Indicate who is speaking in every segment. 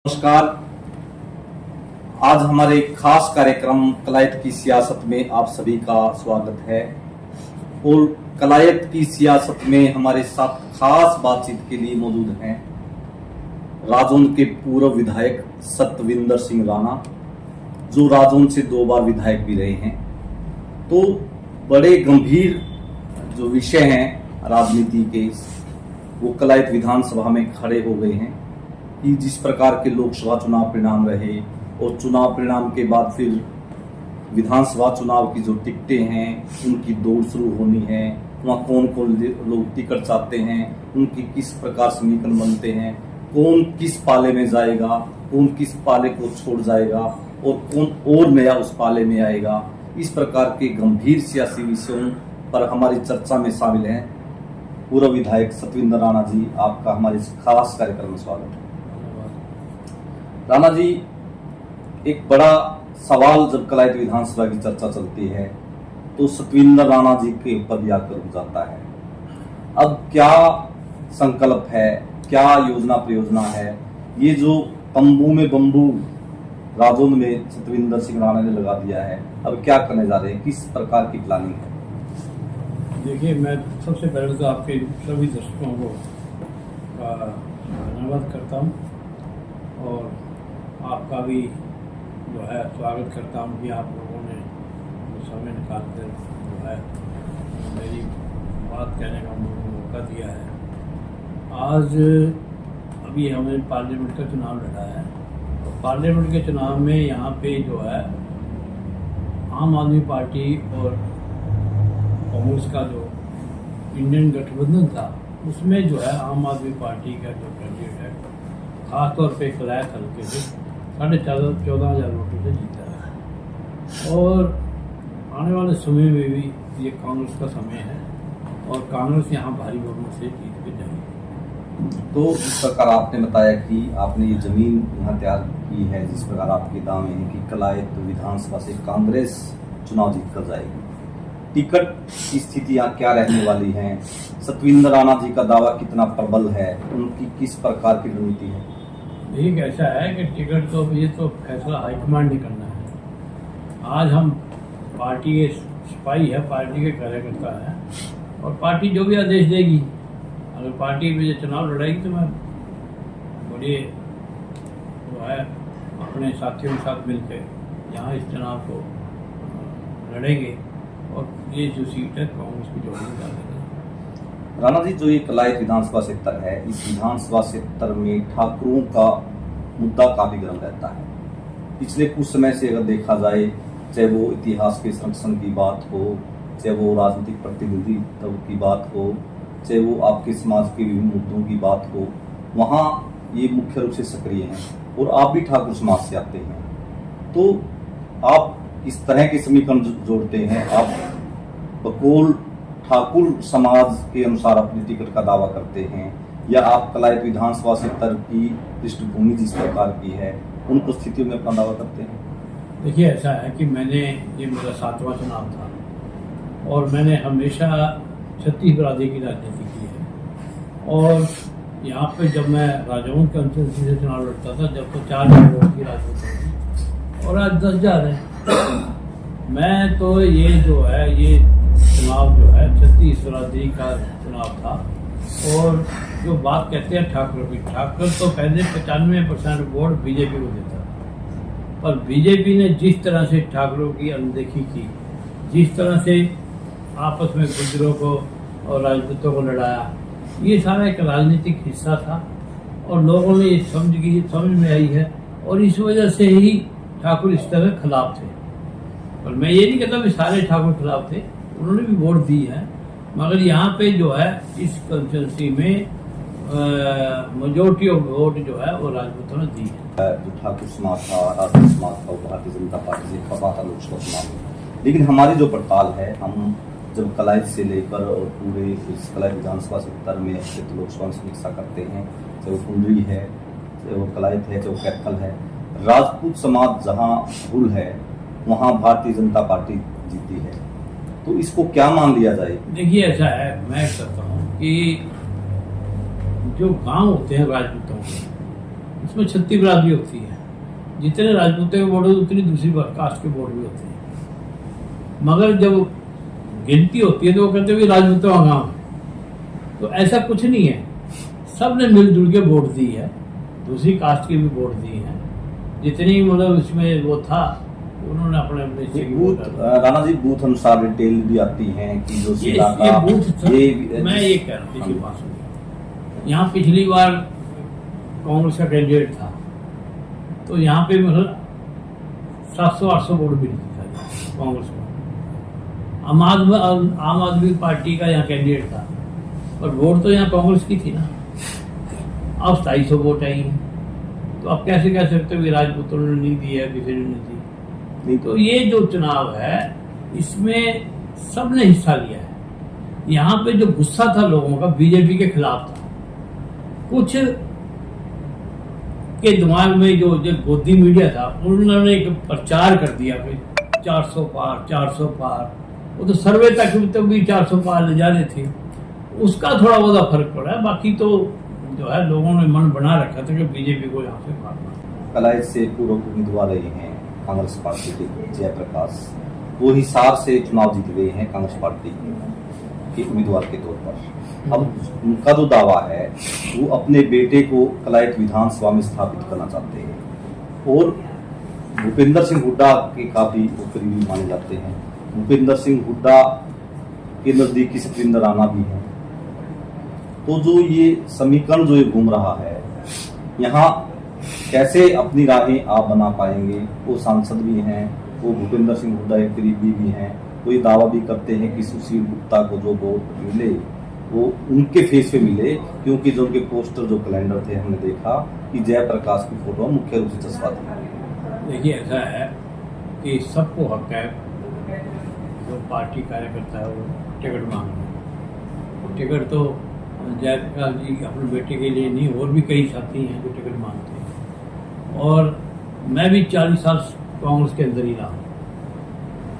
Speaker 1: नमस्कार। आज हमारे खास कार्यक्रम कलायत की सियासत में आप सभी का स्वागत है। और कलायत की सियासत में हमारे साथ खास बातचीत के लिए मौजूद हैं राजौंद के पूर्व विधायक सतविंदर सिंह राणा, जो राजौंद से 2 बार विधायक भी रहे हैं। तो बड़े गंभीर जो विषय हैं राजनीति के, वो कलायत विधानसभा में खड़े हो गए हैं कि जिस प्रकार के लोकसभा चुनाव परिणाम रहे और चुनाव परिणाम के बाद फिर विधानसभा चुनाव की जो टिकटें हैं उनकी दौड़ शुरू होनी है। वहाँ कौन कौन लोग टिकट चाहते हैं, उनकी किस प्रकार समीकरण बनते हैं, कौन किस पाले में जाएगा, कौन किस पाले को छोड़ जाएगा और कौन और नया उस पाले में आएगा। इस प्रकार के गंभीर सियासी विषयों पर हमारी चर्चा में शामिल हैं पूर्व विधायक सतविंदर राणा जी। आपका हमारे खास कार्यक्रम में स्वागत है। राणा जी, एक बड़ा सवाल जब कलायत विधानसभा की चर्चा चलती है तो सतविंदर राणा जी के ऊपर भी आकर रुक जाता है। अब क्या संकल्प है, क्या योजना प्रयोजना है? ये जो तंबू में बंबू राजौंद में सतविंदर सिंह राणा ने लगा दिया है, अब क्या करने जा रहे हैं, किस प्रकार की प्लानिंग है?
Speaker 2: देखिए, मैं सबसे पहले तो आपके सभी दर्शकों को धन्यवाद करता हूँ और आपका भी जो है स्वागत करता हूँ कि आप लोगों ने जो समय निकाल कर जो है मेरी बात कहने का मौका दिया है। आज अभी हमने पार्लियामेंट का चुनाव लड़ा है और पार्लियामेंट के चुनाव में यहाँ पे जो है आम आदमी पार्टी और कांग्रेस का जो इंडियन गठबंधन था, उसमें जो है आम आदमी पार्टी का जो कैंडिडेट है खासतौर पे कलायत हल्के से 14,500 वोटों से जीता है। और आने वाले समय में भी ये कांग्रेस का समय है और कांग्रेस यहाँ भारी बहुमत से जीत के जाएगी।
Speaker 1: तो इस प्रकार आपने बताया कि आपने ये जमीन यहाँ तैयार की है, जिस प्रकार आपके दावे हैं कि कलायत विधानसभा से कांग्रेस चुनाव जीत कर जाएगी। टिकट की स्थिति यहाँ क्या रहने वाली है? सतविंदर राणा जी का दावा कितना प्रबल है, उनकी किस प्रकार की रणनीति है?
Speaker 2: एक ऐसा है कि टिकट तो ये तो फैसला हाईकमांड ने करना है। आज हम पार्टी के सिपाही है, पार्टी के कार्यकर्ता है और पार्टी जो भी आदेश देगी, अगर पार्टी में चुनाव लड़ाएगी तो मैं बड़े जो है अपने साथियों के साथ मिलकर यहाँ इस चुनाव को लड़ेंगे और ये जो सीट है कांग्रेस की जोड़ी डालेंगे।
Speaker 1: राणा जी, जो ये कलायत विधानसभा क्षेत्र है, इस विधानसभा क्षेत्र में ठाकुरों का मुद्दा काफी गर्म रहता है। पिछले कुछ समय से अगर देखा जाए, चाहे वो इतिहास के संरक्षण की बात हो, चाहे वो राजनीतिक प्रतिनिधित्व की बात हो, चाहे वो आपके समाज के विभिन्न मुद्दों की बात हो, वहाँ ये मुख्य रूप से सक्रिय हैं और आप भी ठाकुर समाज से आते हैं। तो आप इस तरह के समीकरण जोड़ते हैं, आप बकौल ठाकुर समाज के अनुसार अपनी टिकट का दावा करते हैं, या आप कलायत विधानसभा क्षेत्र की पृष्ठभूमि जिस प्रकार की है उन परिस्थितियों में अपना दावा करते हैं?
Speaker 2: देखिए, ऐसा है कि ये मेरा 7वां चुनाव था और मैंने हमेशा छत्तीस बरादरी की राजनीति की है। और यहाँ पे जब मैं राजौंद कंस्टिट्यूंसी से चुनाव लड़ता था, जब तो 4,000 वोट की राजनीति थी और आज 10,000 है। मैं तो ये जो है ये चुनाव जो है छत्तीस बरादरी का चुनाव था। और जो बात कहते हैं ठाकुर की, ठाकुर तो पहले 95% वोट बीजेपी को देता था, पर बीजेपी ने जिस तरह से ठाकुरों की अनदेखी की, जिस तरह से आपस में गुजरों को और राजपूतों को लड़ाया, ये सारा एक राजनीतिक हिस्सा था और लोगों ने ये समझ में आई है और इस वजह से ही ठाकुर इस तरह खिलाफ थे। और मैं ये नहीं कहता भी सारे ठाकुर खिलाफ थे, उन्होंने भी वोट दी है, मगर यहाँ पे जो है इस कंस्टिट्यूंसी में मेजोरिटी ऑफ वोट जो है वो राजपूतों ने दी है।
Speaker 1: जो ठाकुर समाज था, राजपूत समाज था, वो भारतीय जनता पार्टी से खपा था लोकसभा चुनाव में। लेकिन हमारी जो पड़ताल है, हम जब कलायत से लेकर और पूरे इस कलायत विधानसभा क्षेत्र में स्थित लोकसभा में समीक्षा करते हैं, चाहे वो कुंडली है, चाहे वो कलायत है, चाहे वो कैथल है, राजपूत समाज जहाँ भूल है वहाँ भारतीय जनता पार्टी जीती है। तो इसको क्या मान लिया जाए?
Speaker 2: देखिए, ऐसा है, मैं कहता हूँ कि जो गांव होते हैं राजपूतों के, उसमें 36 बिरादरी होती है। जितने राजपूतों के वोट होते उतनी दूसरी कास्ट के वोट भी होते हैं। मगर जब गिनती होती है तो वो कहते हैं कि राजपूतों का गाँव है। तो ऐसा कुछ नहीं है, सब ने मिलजुल के वोट दी है, दूसरी कास्ट की भी वोट दी है। जितनी मतलब इसमें वो था उन्होंने अपने अपने हिस्से की
Speaker 1: booth
Speaker 2: vote
Speaker 1: Rana ji booth अनुसार डिटेल भी आती हैं कि जो
Speaker 2: ये
Speaker 1: सीधा का
Speaker 2: बूथ मैं ये कह रहा हूँ, देखिए बात सुनिए। यहाँ पिछली बार कांग्रेस का कैंडिडेट था तो यहाँ पे मतलब 700-800 वोट मिली थी कांग्रेस को। आम आदमी पार्टी का यहाँ कैंडिडेट था और वोट तो यहाँ कांग्रेस की थी ना। अब 250 वोट आई है, तो आप कैसे कह सकते हो कि राजपूतों ने नहीं दी है, किसी ने नहीं दी। तो ये जो चुनाव है इसमें सबने हिस्सा लिया है। यहाँ पे जो गुस्सा था लोगों का बीजेपी के खिलाफ था, कुछ के दिमाग में जो गोदी मीडिया था उन्होंने एक प्रचार कर दिया कि 400 पार 400 पार। वो तो सर्वे तक भी 400 पार ले जाने थे, उसका थोड़ा बहुत फर्क पड़ा है। बाकी तो जो है लोगों ने मन बना रखा था कि बीजेपी को यहाँ से मारना।
Speaker 1: कलायत से पूर्व उम्मीदवार रहे हैं कांग्रेस पार्टी के जयप्रकाश, वो हिसार से चुनाव जीत गए हैं कांग्रेस पार्टी के उम्मीदवार के तौर पर। अब उनका जो दावा है वो अपने बेटे को कलायत विधानसभा में स्थापित करना चाहते हैं और भूपेंद्र सिंह हुड्डा के काफी करीबी माने जाते हैं। भूपेंद्र सिंह हुड्डा के नजदीकी सतविंदर राणा भी हैं। तो जो ये समीकरण जो ये घूम रहा है, यहाँ कैसे अपनी राहें आप बना पाएंगे। वो सांसद भी हैं, वो भूपेंद्र सिंह हुड्डा के करीबी भी हैं। वो ये दावा भी करते हैं कि सुशील गुप्ता को जो वोट मिले वो उनके फेस पे मिले, क्योंकि जो उनके पोस्टर जो कैलेंडर थे हमने देखा कि जयप्रकाश की फोटो मुख्य रूप से चस्पा थी।
Speaker 2: देखिए ऐसा है कि सबको हक है, जो पार्टी कार्यकर्ता है वो टिकट मांगना। टिकट तो जयप्रकाश जी अपने बेटे के लिए नहीं, और भी कई साथी हैं जो टिकट मांगते हैं। और मैं भी 40 साल कांग्रेस के अंदर ही रहा हूँ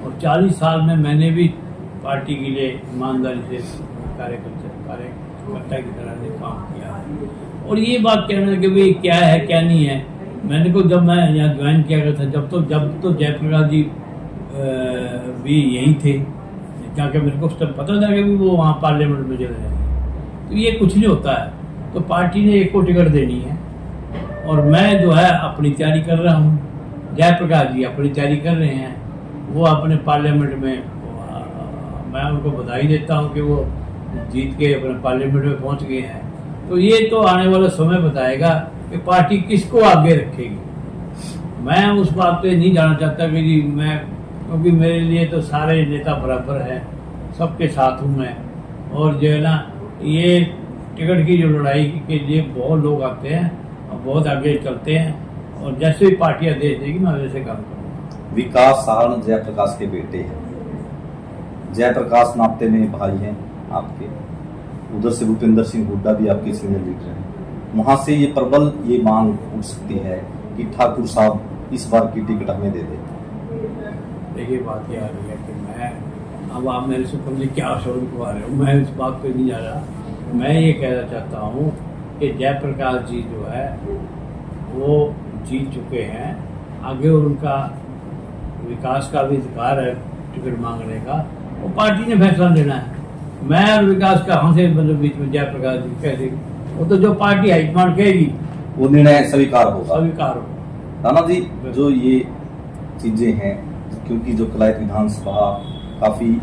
Speaker 2: और 40 साल में मैंने भी पार्टी के लिए ईमानदारी से कार्यकर्ता की तरह से काम किया है। और ये बात कहना कि भाई क्या है क्या नहीं है, मैंने को जब मैं यहाँ ज्वाइन किया गया था जब तो जयप्रकाश जी भी यही थे, जाके मेरे को उस टाइम पता था कि वो वहाँ पार्लियामेंट में चले जाएंगे। तो ये कुछ नहीं होता है, तो पार्टी ने एक को टिकट देनी है और मैं जो है अपनी तैयारी कर रहा हूँ, जयप्रकाश जी अपनी तैयारी कर रहे हैं। वो अपने पार्लियामेंट में, मैं उनको बधाई देता हूँ कि वो जीत के अपने पार्लियामेंट में पहुँच गए हैं। तो ये तो आने वाला समय बताएगा कि पार्टी किसको आगे रखेगी। मैं उस बात पे नहीं जाना चाहता कि जी मैं, क्योंकि मेरे लिए तो सारे नेता बराबर हैं, सबके साथ हूँ मैं। और जो है ना ये टिकट की जो लड़ाई के लिए बहुत लोग आते हैं और बहुत आगे चलते हैं, और जैसे भी पार्टी आदेश देगी मैं वैसे काम करूँगा।
Speaker 1: विकास सहारण जयप्रकाश के बेटे हैं, जयप्रकाश नाते में भाई हैं आपके, उधर से भूपेंद्र सिंह हुड्डा भी आपके सीनियर लीडर हैं। वहां से ये प्रबल ये मांग उठ सकती है कि ठाकुर साहब इस बार की टिकट हमें दे दें।
Speaker 2: देखिए बात ये आ रही है कि मैं, अब आप मेरे से पहले क्या शोर करवा रहे हो, मैं इस बात पे नहीं जा रहा। मैं ये कहना चाहता हूँ कि जयप्रकाश जी जो है वो जीत चुके हैं, आगे उनका विकास का भी अधिकार है टिकट मांगने का, वो पार्टी ने फैसला लेना है। मैं और विकास कहाँ से मतलब बीच में जयप्रकाश जी कैसे, वो तो जो पार्टी हाईकमांड कहेगी
Speaker 1: वो निर्णय स्वीकार होगा। राणा जी जो ये चीजें हैं, क्योंकि जो कलायत विधानसभा काफी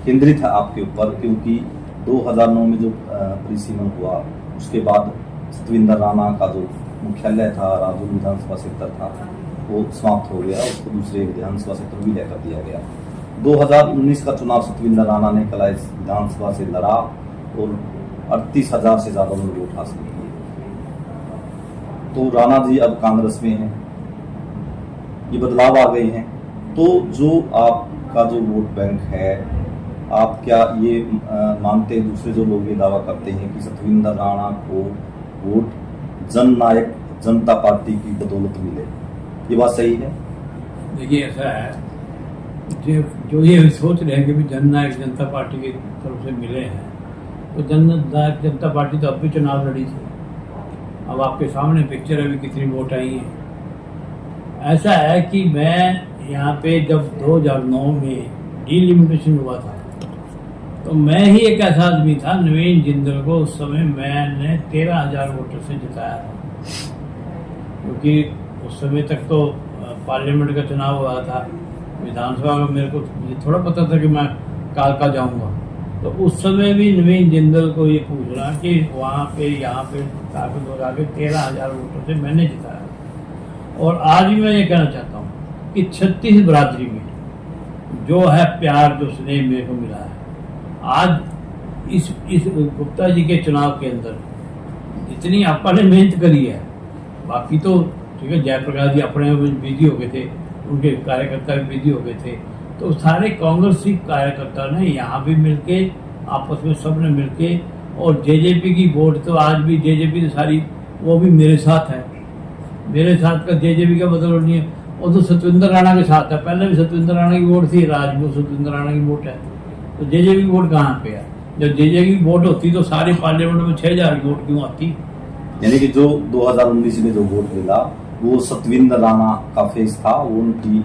Speaker 1: केंद्रित है आपके ऊपर, क्योंकि 2009 में जो परिसीमन हुआ उसके बाद सतविंदर राणा का जो मुख्यालय था, राजू विधानसभा क्षेत्र था, वो समाप्त हो गया, उसको दूसरे विधानसभा क्षेत्र भी लेकर दिया गया। 2019 का चुनाव सतविंदर राणा ने कलायत विधानसभा से लड़ा और 38,000 से ज्यादा उन्होंने वोट हासिल किए। तो राणा जी अब कांग्रेस में हैं, ये बदलाव आ गए हैं, तो जो आपका जो वोट बैंक है, आप क्या ये मानते हैं, दूसरे जो लोग ये दावा करते हैं कि सतविंदर राणा को वोट जननायक जनता पार्टी की बदौलत मिले, ये बात सही है?
Speaker 2: देखिए ऐसा है, जो ये सोच रहे हैं कि भी जननायक जनता पार्टी की तरफ से मिले हैं, तो जननायक जनता पार्टी तो अब भी चुनाव लड़ी थी, अब आपके सामने पिक्चर अभी कितनी वोट आई है। ऐसा है कि मैं यहाँ पे जब 2009 में डिलिमिटेशन हुआ था तो मैं ही एक ऐसा आदमी था, नवीन जिंदल को उस समय मैंने 13,000 वोटर से जिताया था, क्योंकि उस समय तक तो पार्लियामेंट का चुनाव हुआ था, विधानसभा में मेरे को थोड़ा पता था कि मैं कालका जाऊंगा। तो उस समय भी नवीन जिंदल को ये पूछना कि वहाँ पे यहाँ पे ताकत लगा के 13,000 वोटर से मैंने जिताया। और आज भी मैं ये कहना चाहता हूँ कि 36 बरादरी में जो है प्यार, जो स्नेह मेरे को मिला है, आज इस गुप्ता जी के चुनाव के अंदर जितनी आपा ने मेहनत करी है, बाकी तो ठीक है, जयप्रकाश जी अपने बिजी हो गए थे, उनके कार्यकर्ता भी बिजी हो गए थे, तो सारे कांग्रेसी कार्यकर्ता ने यहाँ भी मिलके आपस में सब ने मिलके, और जेजेपी की वोट तो आज भी जेजेपी तो सारी वो भी मेरे साथ है। मेरे साथ का जेजेपी का मतलब नहीं है, वो तो सतविंदर राणा के साथ है। पहले भी सतविंदर राणा की वोट थी, आज भी सतविंदर राणा की वोट है। तो जेजेपी की वोट कहाँ पे है? जब जेजेपी की वोट होती तो सारे पार्लियामेंट में 6,000 की वोट क्यों आती?
Speaker 1: यानी कि जो 2019 में जो वोट मिला वो सतविंदर राणा का फेस था, वो उनकी।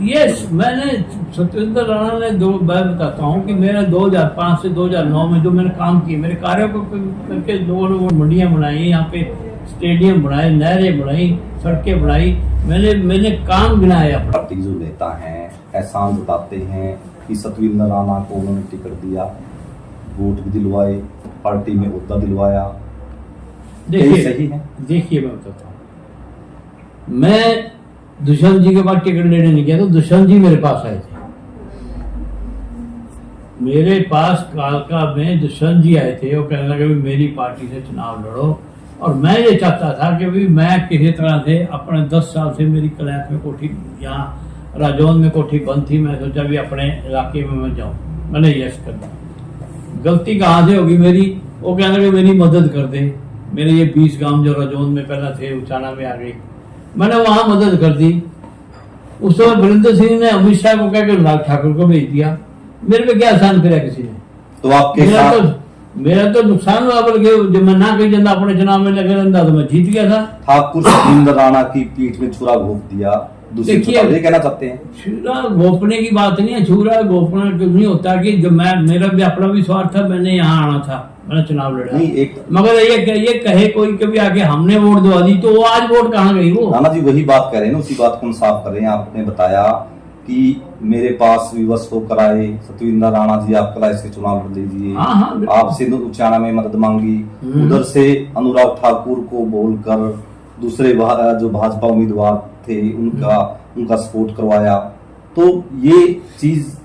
Speaker 2: यस, मैंने सतविंदर राणा ने मैं बताता हूँ कि मेरा 2005 से 2009 में जो मैंने काम किए, मेरे कार्यों को करके लोगों ने मंडियाँ बनाई, यहाँ पे स्टेडियम बनाए, नहरें बनाई, सड़कें बनाई, मैंने काम गिनाए अपना।
Speaker 1: पार्टी जो नेता हैं एहसान जताते हैं कि सतविंदर राणा को उन्होंने टिकट दिया, वोट भी दिलवाए, पार्टी में ओहदा दिलवाया,
Speaker 2: देखिए
Speaker 1: सही है?
Speaker 2: देखिए मैं बताता हूँ, मैं दुष्यंत जी के पास टिकट लेने नहीं गया, तो दुष्यंत जी मेरे पास आए थे। मेरे पास कालका में दुष्यंत जी आए थे, वो कहने लगे मेरी पार्टी से चुनाव लड़ो, और मैं ये चाहता था कि भी मैं किसी तरह से अपने 10 साल से मेरी कलैत में कोठी, यहाँ राजौंद में कोठी बंद थी, मैं सोचा भी अपने इलाके में मैं जाऊँ, मैंने यश करना। गलती कहाँ से होगी मेरी? वो कहने लगे मेरी मदद कर दे, मेरे ये 20 गांव जो राजौंद में पहला थे उचाना में आ गए, मैंने वहां मदद कर दी। उस समय वरिंदर सिंह ने अमित शाह को कहकर लाल ठाकुर को भेज दिया, मेरे पे क्या एहसान करा किसी ने?
Speaker 1: तो आपके
Speaker 2: मेरा तो नुकसान हुआ, बल्कि जब मैं ना कहीं जाता अपने चुनाव में लगे रहता तो मैं जीत गया था।
Speaker 1: ठाकुर सतविंदर राणा की पीठ में छुरा घोंप दिया,
Speaker 2: देखिए
Speaker 1: ये कहना चाहते हैं?
Speaker 2: छुरा घोंपने की बात नहीं है, छुरा घोंपना नहीं होता कि जब मेरा भी अपना भी स्वार्थ था, मैंने यहाँ आना था, मैंने चुनाव लड़ा नहीं, मगर ये कहे कोई कभी आके हमने वोट दवा दी, तो वो आज वोट कहाँ गई? वो
Speaker 1: राणा जी वही बात कर रहे हैं ना, उसी बात को हम साफ कर रहे हैं। आपने बताया कि मेरे पास विवश होकर आए सतविंदर राणा जी, आप कला से चुनाव लड़ लीजिए, आपसे उचाना में मदद मांगी, उधर से अनुराग ठाकुर को बोलकर दूसरे जो भाजपा उम्मीदवार थे उनका सपोर्ट करवाया, तो ये चीज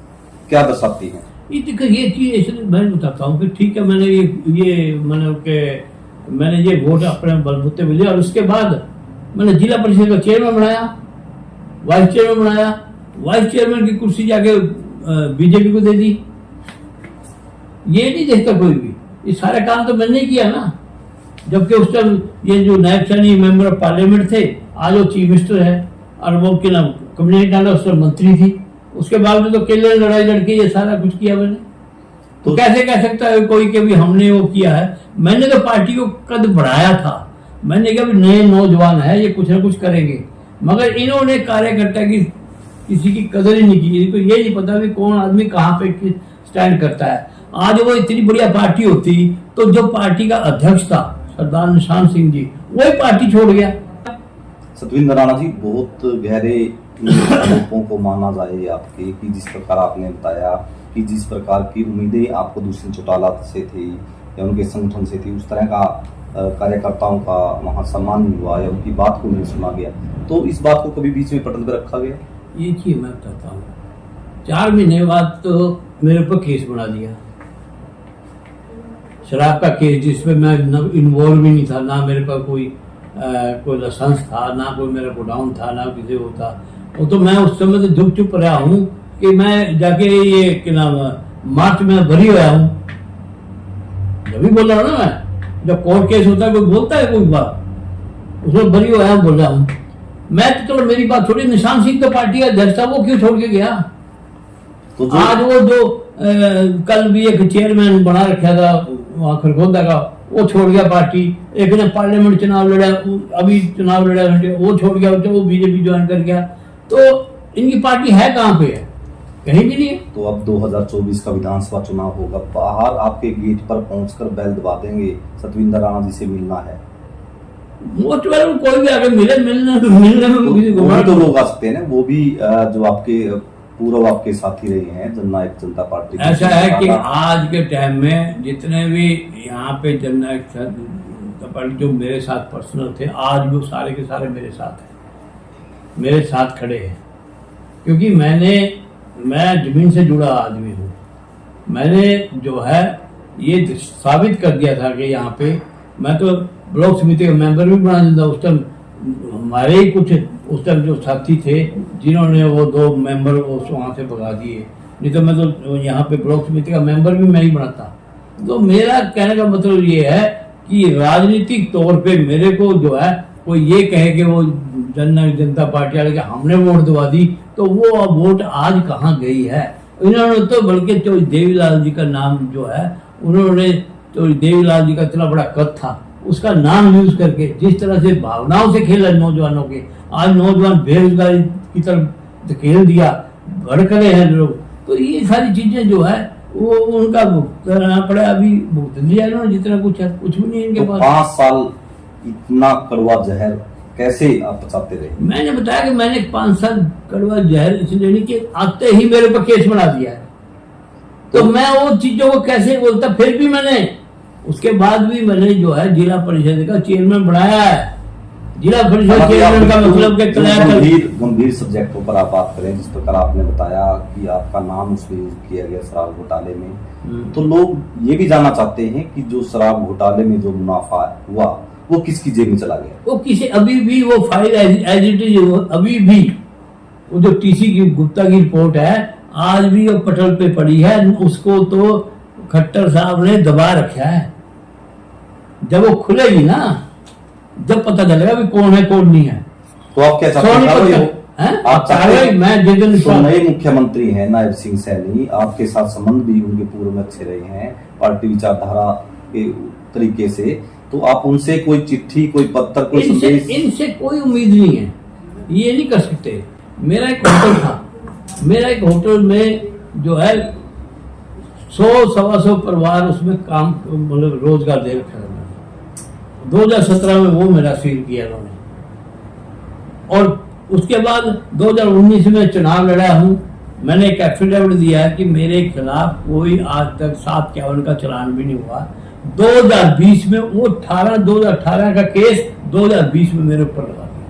Speaker 1: क्या दर्शाती है?
Speaker 2: ये चीज इसलिए मैं बताता हूँ कि ठीक है, मैंने ये वोट अपने बलबूते मिले, और उसके बाद मैंने जिला परिषद का चेयरमैन बनाया, वाइस चेयरमैन बनाया, वाइस चेयरमैन की कुर्सी जाके बीजेपी को दे दी। ये नहीं देखता कोई भी, ये सारे काम तो मैंने किया ना, जबकि उस टाइम ये जो Nayab Saini member of parliament थे, आज वो चीफ मिनिस्टर है, और वो क्या नाम कम्युनिटी डाला उस टाइम मंत्री थी, उसके बाद में तो अकेले लड़ाई लड़के ये सारा कुछ किया मैंने। तो कैसे कह सकता है कोई कि भी हमने वो किया है? मैंने तो पार्टी को कद बढ़ाया था, मैंने कहा नए नौजवान है, ये कुछ ना कुछ करेंगे, मगर इन्होंने कार्यकर्ता की किसी की कदर ही नहीं की, इनको ये नहीं पता भी कौन आदमी कहाँ पे स्टैंड करता है। आज वो इतनी बढ़िया पार्टी होती तो जो पार्टी का अध्यक्ष था सरदार निशान सिंह जी, वही पार्टी छोड़ गया।
Speaker 1: सतविंदर राणा जी, बहुत गहरे आरोपों को माना जाए आपके, कि जिस प्रकार आपने बताया कि जिस प्रकार की उम्मीदें आपको दुष्यंत चौटाला से थी या उनके संगठन से थी, उस तरह का कार्यकर्ताओं का वहां सम्मान नहीं हुआ या उनकी बात को नहीं सुना गया, तो इस बात को कभी बीच में पटल पर रखा गया?
Speaker 2: ये चीज मैं बताता हूँ, 4 महीने बाद तो मेरे ऊपर केस बना दिया, शराब का केस, जिसमें मैं इन्वॉल्व ही नहीं था, ना मेरे पास कोई लाइसेंस था, ना कोई मेरा गोडाउन था, ना किसी को था। वो तो मैं उस समय तो चुप रहा हूँ कि मैं जाके ये क्या नाम मार्च में बरी होया हूँ, जब भी बोल रहा हूँ ना मैं, जब कोर्ट केस होता है कोई बोलता है कोई बात, उसमें बरी होया बोल रहा हूँ मैं। तो चलो मेरी बात छोड़ी, निशान सिंह तो पार्टी का अध्यक्ष था, वो क्यों छोड़ के गया? तो आज वो जो कल भी एक चेयरमैन बना रखा था वहां खरगोदा का, वो छोड़ गया पार्टी। एक ने पार्लियामेंट चुनाव लड़ा, अभी चुनाव लड़ा, वो छोड़ गया, वो बीजेपी ज्वाइन कर गया। तो इनकी पार्टी है कहाँ पे, है कहीं भी नहीं है।
Speaker 1: तो अब 2024 का विधानसभा चुनाव होगा, बाहर आपके गेट पर पहुंचकर बैल दबा देंगे, सतविंदर राणा जी से मिलना है।
Speaker 2: मोस्ट वेलकम, कोई भी आगे मिलने में किसी
Speaker 1: वो भी तो लोग आ सकते हैं ना, वो भी जो आपके पूर्व आपके साथी रहे हैं जननायक जनता पार्टी।
Speaker 2: ऐसा है कि आज के टाइम में जितने भी यहाँ पे जननायक जनता पार्टी जो मेरे साथ पर्सनल थे, आज वो सारे के सारे मेरे साथ हैं, मेरे साथ खड़े हैं। क्योंकि मैं जमीन से जुड़ा आदमी हूँ। मैंने जो है ये साबित कर दिया था कि यहाँ पे मैं तो ब्लॉक समिति का मेंबर भी बना देता। उस टाइम हमारे ही कुछ उस टाइम जो साथी थे जिन्होंने वो 2 मेंबर वहां से भगा दिए, नहीं तो मैं तो यहाँ पे ब्लॉक समिति का मेंबर भी मैं ही बनाता। तो मेरा कहने का मतलब ये है कि राजनीतिक तौर पे मेरे को जो है कोई ये कहे कि वो जननायक जनता पार्टी वाले हमने वोट दबा दी, तो वो अब वोट आज कहाँ गई है। इन्होंने तो बल्कि तो देवीलाल जी का नाम जो है, उन्होंने तो देवीलाल जी का इतना बड़ा कद था, उसका नाम यूज करके जिस तरह से भावनाओं से खेला नौजवानों के, आज नौजवान बेरोजगारी की तरफ धकेल दिया, भड़कले हैं लोग। तो ये सारी चीजें जो है वो उनका भुगतना पड़ा, अभी भुगत लिया इन्होंने जितना कुछ है, कुछ भी नहीं इनके पास।
Speaker 1: 5 साल इतना कड़वा जहर कैसे आप पचाते रहे?
Speaker 2: मैंने बताया कि मैंने 5 साल कड़वा जहर इसलिए नहीं कि आते ही मेरे पर केस बना दिया है, तो मैं वो चीजों को कैसे बोलता। फिर भी मैंने उसके बाद भी मैंने जो है जिला परिषद का चेयरमैन बनाया है। जिला परिषद चेयरमैन का मतलब
Speaker 1: गंभीर सब्जेक्टों पर आप बात करें, जिस प्रकार आपने बताया कि आपका नाम उसमें यूज किया गया शराब घोटाले में, तो लोग ये भी जानना चाहते हैं कि जो शराब घोटाले में जो मुनाफा हुआ वो किसकी जेब में चला गया?
Speaker 2: वो किसी, अभी भी वो फाइल एज इट इज, अभी भी वो जो टीसी की गुप्ता की रिपोर्ट है आज भी वो पटल पे पड़ी है। उसको तो खट्टर साहब ने दबा रखा है। जब वो खुलेगी ना, जब पता चलेगा भी कौन है कौन नहीं है।
Speaker 1: तो आप क्या चाहते हैं? आप
Speaker 2: मैं
Speaker 1: नए मुख्यमंत्री हैं नायब सिंह सैनी, आपके साथ संबंध भी उनके पूर्व में अच्छे रहे हैं पार्टी विचारधारा के तरीके से, तो आप उनसे कोई चिट्ठी, कोई पत्र, कोई संदेश?
Speaker 2: इनसे कोई उम्मीद नहीं है, ये नहीं कर सकते। मेरा एक होटल था, मेरा एक होटल में जो है 100-125 परिवार उसमें काम मतलब रोजगार दे रखा है। 2017 में वो मेरा सील किया उन्होंने, और उसके बाद 2019 में चुनाव लड़ा हूं। मैंने एक एफिडेविट दिया है कि मेरे खिलाफ कोई आज तक 751 का चलान भी नहीं हुआ। 2020 में वो 2018 का केस 2020 में मेरे ऊपर लगा दिया।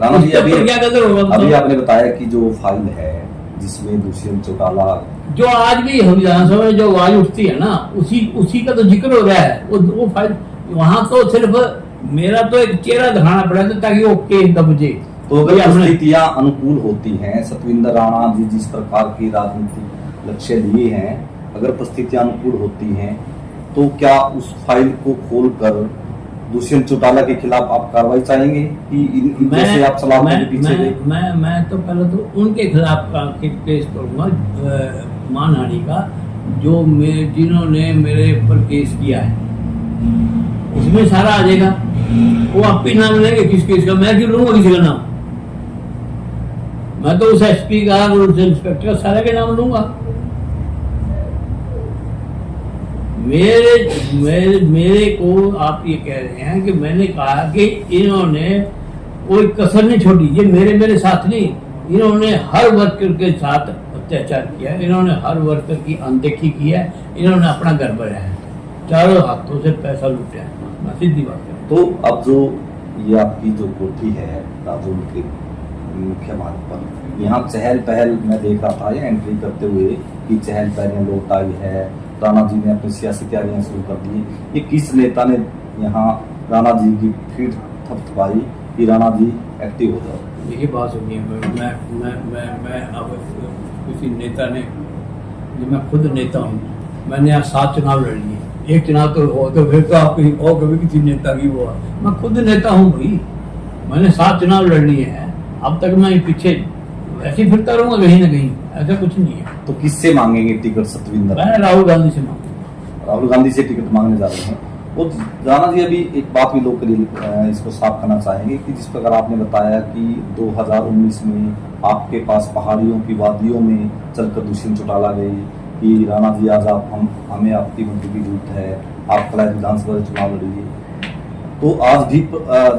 Speaker 1: राणा जी, अभी आपने बताया कि जो फाइल है जिसमें दुष्यंत चौटाला, जो
Speaker 2: आज भी विधानसभा में जो आवाज उठती है ना, उसी का तो जिक्र हो रहा है। वो फाइल वहां तो सिर्फ मेरा तो एक चेहरा दिखाना पड़ा था ताकि वो केस दब जाए।
Speaker 1: तो अगर परिस्थितियां अनुकूल होती हैं, सतविंदर राणा जी जिस प्रकार की राजनीतिक लक्ष्य लिए हैं, अगर परिस्थितियां अनुकूल होती हैं तो क्या उस फाइल को खोलकर दुष्यंत चौटाला के खिलाफ आप कार्रवाई चाहेंगे कि जैसे आप सलाह के पीछे
Speaker 2: मैं तो पहले तो उनके खिलाफ केस करूंगा मानहानि का, जो जिन्होंने मेरे ऊपर केस किया है उसमें सारा आ जाएगा। वो आप ही नाम लेंगे किस केस का, मैं क्यों लूंगा किसी का नाम? मैं तो उस एसपी का और उस इंस्पेक्टर का सारे के नाम लूंगा। मेरे को आप ये कह रहे हैं कि मैंने कहा कि इन्होंने कोई कसर नहीं छोड़ी। ये मेरे साथ नहीं, इन्होंने हर वर्कर के साथ अत्याचार किया, इन्होंने हर वर्कर की अनदेखी की है, इन्होंने अपना घर बनाया है, चारों हाथों से पैसा लूटा है। सीधी बात है।
Speaker 1: तो अब जो ये आपकी जो कोठी है राजौंद के मुख्य मार्ग पर, यहाँ चहल पहल मैं देख रहा था, ये एंट्री करते हुए कि चहल पहल लौट आई है, राणा जी ने अपनी सियासी तैयारियां शुरू कर दी। ये किस नेता ने यहाँ राणा जी की फिर थपथपाई कि राणा जी एक्टिव हो जाओ?
Speaker 2: देखिए बात सुनिए, मैं अब किसी नेता ने, जो मैं खुद नेता हूँ, मैंने यहाँ 7 चुनाव लड़ लिए, एक चुनाव तो हो तो फिर तो आप कभी किसी नेता की वो, मैं खुद नेता हूँ भाई, मैंने 7 चुनाव लड़ लिए हैं। अब तक मैं पीछे ऐसे ही फिरता रहूंगा कहीं ना कहीं, ऐसा कुछ नहीं है।
Speaker 1: तो किससे मांगेंगे टिकट सतविंदर?
Speaker 2: मैं राहुल गांधी से मांगूंगा।
Speaker 1: राहुल गांधी से टिकट मांगने जा रहे हैं, और राणा जी अभी एक बात भी लोग के लिए इसको साफ करना चाहेंगे कि जिस प्रकार आपने बताया कि 2019 में आपके पास पहाड़ियों की वादियों में चलकर दुष्यंत चौटाला गई कि राणा जी आज आप हमें आपकी मंत्री की जरूरत है, आप कलायत विधानसभा चुनाव लड़िए। तो आज भी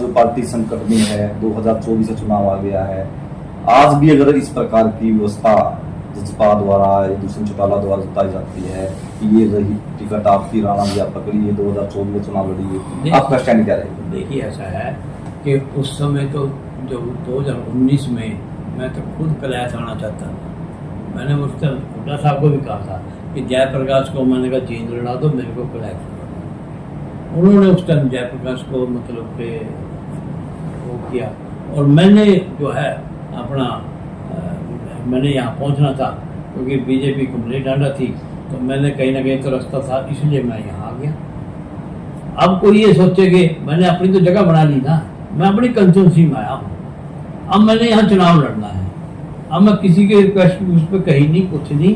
Speaker 1: जो पार्टी संकट में है, 2024 से चुनाव आ गया है, आज भी अगर इस प्रकार की व्यवस्था जजपा द्वारा या दुष्यंत चौटाला द्वारा जताई जाती है कि ये रही टिकट आपकी, राणा जी आप पकड़िए, 2024 में चुनाव लड़िए, आपका स्टैंड क्या रहेगा?
Speaker 2: देखिए ऐसा है कि उस समय तो जब 2019 में मैं तो खुद कलायत आना चाहता था। मैंने उस टाइम हुड्डा साहब को भी कहा था कि जयप्रकाश को मैंने कहा जींद लड़ा दो, मेरे को कलायत लड़ा। उन्होंने उस टाइम जयप्रकाश को मतलब के वो किया, और मैंने जो है अपना मैंने यहाँ पहुँचना था क्योंकि बीजेपी कंप्लीट डांडा थी, तो मैंने कहीं ना कहीं तो रास्ता था, इसलिए मैं यहाँ आ गया। अब कोई ये सोचे कि मैंने अपनी तो जगह बना ली ना, मैं अपनी कंस्टिट्यूंसी में आया हूँ, अब मैंने यहाँ चुनाव लड़ना है। अब मैं किसी के रिक्वेस्ट उस पर कही नहीं, कुछ नहीं।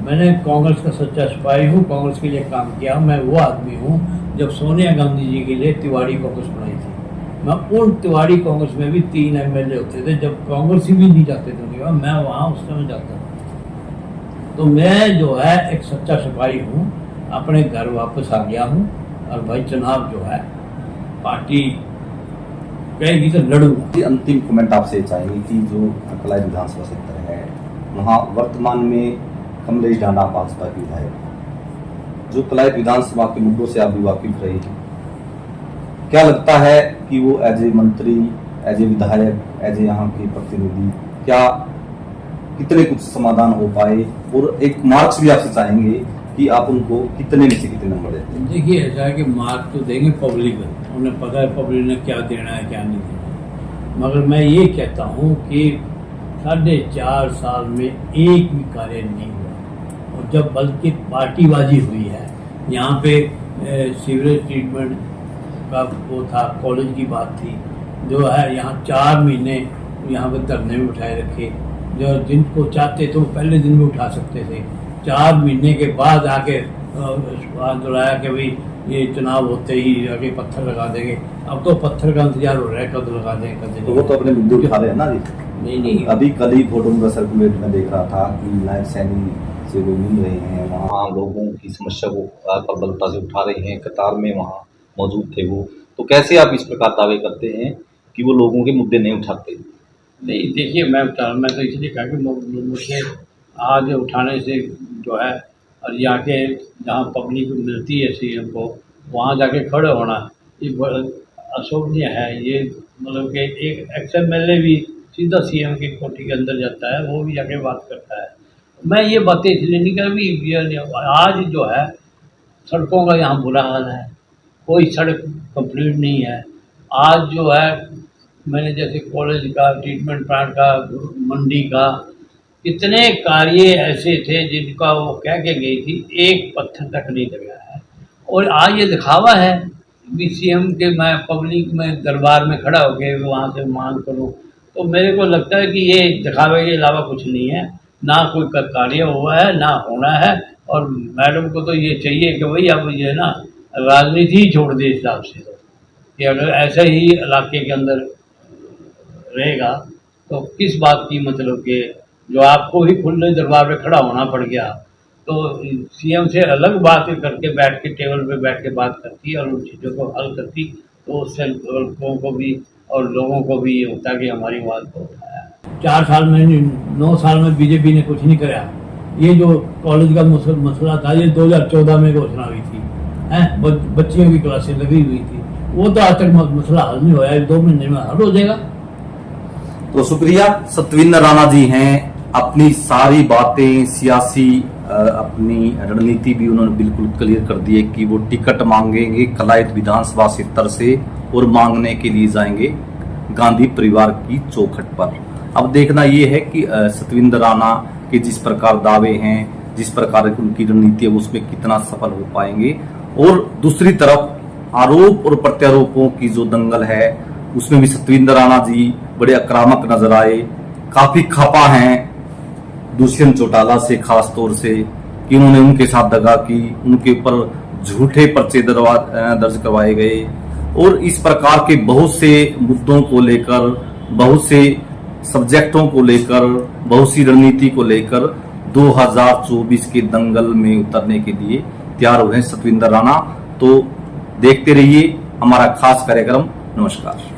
Speaker 2: मैंने कांग्रेस का सच्चा सिपाही हूँ, कांग्रेस के लिए काम किया। मैं वो आदमी हूँ जब सोनिया गांधी जी के लिए तिवाड़ी कांग्रेस बनाई थी, मैं उन तिवाड़ी कांग्रेस में भी 3 MLA होते थे, जब कांग्रेस ही भी नहीं जाते थे मैं वहाँ उस समय जाता था। तो मैं जो है एक सच्चा सिपाही हूँ, अपने घर वापस आ गया हूँ, और भाई चुनाव जो है पार्टी कहेगी तो लड़ूंगा।
Speaker 1: अंतिम कमेंट आपसे चाहेंगे कि जो कलायत विधानसभा क्षेत्र है वहाँ वर्तमान में कमलेश डांडा भाजपा के विधायक, जो कलायत विधानसभा के मुद्दों से आप भी वाकिफ रहे हैं, क्या लगता है कि वो एज ए मंत्री, एज ए विधायक, एज ए यहाँ के प्रतिनिधि क्या कितने कुछ समाधान हो पाए? और एक मार्क्स भी आपसे चाहेंगे कि आप उनको कितने में से कितने नंबर देते हैं?
Speaker 2: देखिए ऐसा है कि मार्क तो देंगे पब्लिक, उन्हें पता है पब्लिक ने क्या देना है क्या नहीं देना, मगर मैं ये कहता हूँ कि 4.5 साल में एक भी कार्य नहीं हुआ, और जब बल्कि पार्टीबाजी हुई है यहाँ पे सीवरेज ट्रीटमेंट का वो था, कॉलेज की बात थी, जो है यहाँ 4 महीने यहाँ पे धरने में उठाए रखे, जो जिनको चाहते थे वो पहले दिन में उठा सकते थे, 4 महीने के बाद आके दिलाया कि भाई ये चुनाव होते ही आगे पत्थर लगा देंगे। अब तो पत्थर का इंतजार हो रहा है, कब लगा दें कब।
Speaker 1: तो वो तो अपने मुद्दे उठा रहे हैं ना जी।
Speaker 2: नहीं
Speaker 1: अभी कल ही फोटो में सर्कुलेट में देख रहा था कि नायब सैनी से वो मिल रहे हैं, वहाँ लोगों की समस्या को प्रबलता से उठा रहे हैं, कतार में वहाँ मौजूद थे वो। तो कैसे आप इस प्रकार दावे करते हैं कि वो लोगों के मुद्दे नहीं उठाते?
Speaker 2: नहीं देखिए, मैं तो इसलिए कहा कि मुझे आज उठाने से जो है, और जाके जहाँ पब्लिक मिलती है CM को, वहाँ जाके खड़े होना ये अशोभनीय है। ये मतलब कि एक XMLA भी सीधा CM की कोठी के अंदर जाता है, वो भी जाके बात करता है। मैं ये बातें इसलिए नहीं कर भी, आज जो है सड़कों का यहाँ बुरा हाल है, कोई सड़क कंप्लीट नहीं है। आज जो है मैंने जैसे कॉलेज का, ट्रीटमेंट प्लांट का, मंडी का, कितने कार्य ऐसे थे जिनका वो कह के गई थी, एक पत्थर तक नहीं लगा है। और आज ये दिखावा है BCM के, मैं पब्लिक में दरबार में खड़ा होकर वहाँ से मांग करूँ, तो मेरे को लगता है कि ये दिखावे के अलावा कुछ नहीं है, ना कोई कार्य हुआ है ना होना है। और मैडम को तो ये चाहिए कि भाई अब ये ना राजनीति ही छोड़ दे, हिसाब से तो कि अगर ऐसे ही इलाके के अंदर रहेगा तो किस बात की, मतलब कि जो आपको ही खुले दरबार में खड़ा होना पड़ गया, तो CM से अलग बात करके बैठ के टेबल पे बैठ के बात करती और उन चीज़ों को हल करती, तो उससे लोगों को भी और लोगों को भी ये होता कि हमारी बात को उठाया। 4 साल में 9 साल में बीजेपी ने कुछ नहीं कराया। ये जो कॉलेज का मसला था, ये 2014 में घोषणा हुई थी, बच्चियों की क्लासें लगी हुई थी, वो तो आज तक मसला हल नहीं हुआ है, 2 महीने में हल हो जाएगा।
Speaker 1: तो शुक्रिया। सतविंदर राणा जी हैं, अपनी सारी बातें सियासी अपनी रणनीति भी उन्होंने बिल्कुल क्लियर कर दी है कि वो टिकट मांगेंगे कलायत विधानसभा क्षेत्र से और मांगने के लिए जाएंगे गांधी परिवार की चौखट पर। अब देखना ये है कि सतविंदर राणा के जिस प्रकार दावे हैं, जिस प्रकार की उनकी रणनीति है, उसमें कितना सफल हो पाएंगे। और दूसरी तरफ आरोप और प्रत्यारोपों की जो दंगल है, उसमें भी सतविंदर राणा जी बड़े आक्रामक नजर आए, काफी खपा हैं दुष्यंत चौटाला से, खास तौर से कि उन्होंने उनके साथ दगा की, उनके ऊपर झूठे पर्चे दर्ज करवाए गए और इस प्रकार के बहुत से मुद्दों को लेकर, बहुत से सब्जेक्टों को लेकर, बहुत सी रणनीति को लेकर 2024 के दंगल में उतरने के लिए तैयार हुए हैं सतविंदर राणा। तो देखते रहिए हमारा खास कार्यक्रम। नमस्कार।